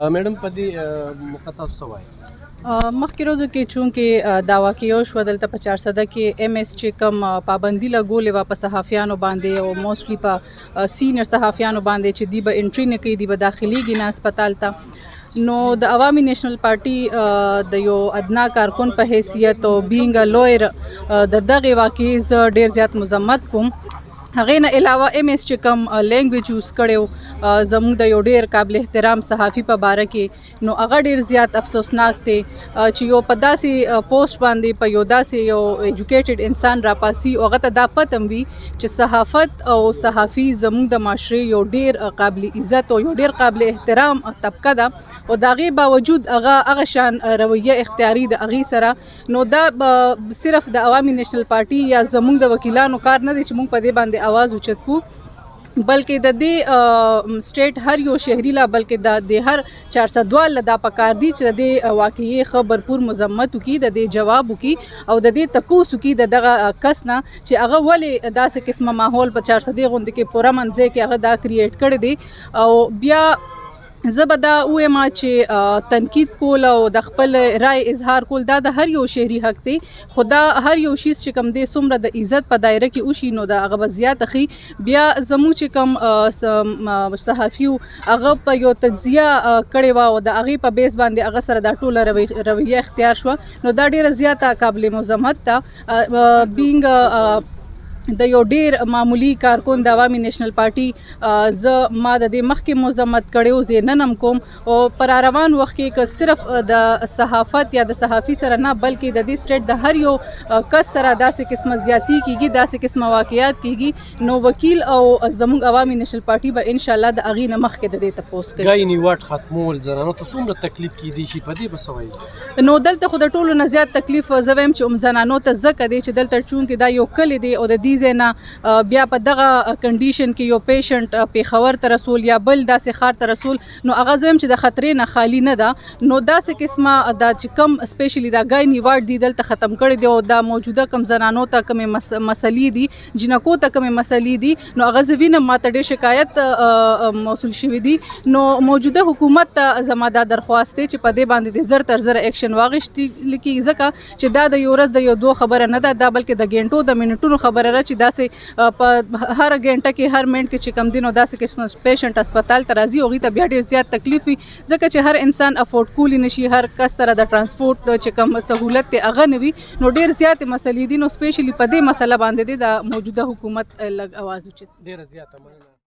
میډم په دې موقع تاسو څه وایي؟ مخکې ورځو کې چونکې دا واقعه وشوه دلته په 400 کې MS چې کوم پابندي لګولې وه په صحافیانو باندې او موسټلی په سینیر صحافیانو باندې چې دی به انټري نه کوي، دی به داخليږي نه هسپتال ته. نو د عوامي نیشنل پارټي د یو ادنا کارکون په حیثیت او بینګ ا لویر د دغه واقعې زه ډیر زیات مذمت کوم. هغې نه علاوه MS چې کوم لینګویج یوز کړی و زموږ د یو ډیر قابل احترام صحافي په باره کې، نو هغه ډیر زیات افسوسناک دی چې یو په داسې پوسټ باندې په یو داسې یو ایجوکیټډ انسان راپاسي او هغه ته دا پته وي چې صحافت او صحافي زموږ د معاشرې یو ډیر قابل عزت او یو ډیر قابل احترام طبقه ده او د هغې باوجود هغه شان رویه اختیاري د هغې سره. نو دا صرف د عوامي نیشنل پارټي یا زموږ د وکیلانو کار نه دی چې موږ په دې باندې आवाज اوچت کو، بلکې د دې سټیټ هر یو شهري لا بلکې د هر 402 دا پکار دی چې د دې واقعي خبرپور مذمت وکړي، د دې جواب وکړي او د دې تپوس وکړي د دغه کس نه چې هغه ولې داسې قسمه ماحول په 400 غونډې کې پوره منځ کې هغه دا کریټ کړی دی. او بیا زه به دا ووایم چې تنقید کول او د خپل رای اظهار کول دا د هر یو شهري حق دی، خو دا هر یو شیز چې کوم دی څومره د عزت په دایره کې وشي نو د هغه به زیات ښي. بیا زموږ چې کوم صحافي هغه په یو تجزیه کړې وه او د هغې په بیس باندې هغه سره دا ټوله رویه اختیار شوه، نو دا ډیره زیاته قابل مذمت ده. بینګ د یو ډیر معمولی کارکون د عوامي نیشنل پارټي زه ما د دې مخکې مذمت کړی و، زه نن هم کوم او پر روان وخت کې که صرف د صحافت یا د صحافي سره نه بلکې د دې سټیټ د هر یو کس سره داسې قسمه زیاتی کیږي، داسې قسمه واقعیات کیږي، نو وکیل او زموږ عوامي نیشنل پارټي به ان شاء الله د هغې نه مخکې د دې تپوس کوي. ګای نیواټ ختمول زنانو ته څومره تکلیف کیدی شي په دې به څه وایي؟ نو دلته خو د ټولو نه زیات تکلیف زه وایم چې زنانو ته ځکه دی چې دلته چونکې دا یو کلی دی او د دې ځای نه بیا په دغه کنډیشن کې یو پیشنټ پیښور ته رسول یا بل داسې ښار ته رسول، نو هغه زه وایم چې د خطرې نه خالي نه ده. نو داسې قسمه دا چې کم سپیشلی دا ګایني وارډ دی دلته ختم کړی دی او دا موجوده کم زنانو ته کومې مسلې دي، جنکو ته کومې مسلې دي، نو هغه زه وینم ما ته ډېر شکایت موصول شوي دي. نو موجوده حکومت ته زما دا درخواست دی چې په دې باندې د زر تر زر اکشن واخیستل کېږي، ځکه چې دا د یو ورځ د یو دوه خبره نه ده، دا بلکې د ګنټو د منټونو خبره ده چې داسې په هر غنټه کې هر منټ کې چې کم دي نو داسې قسمه پیشنټ هسپتال ته راځي، هغوی ته بیا ډېر زیات تکلیف وي، ځکه چې هر انسان افورډ کولی نشي، هر کس سره د ټرانسپورټ چې کوم سهولت دی هغه نه وي، نو ډېر زیاتې مسلې دي. نو سپیشلی په دې مسله باندې د موجوده حکومت لږ اواز اوچت. ډېره زیاته مننه.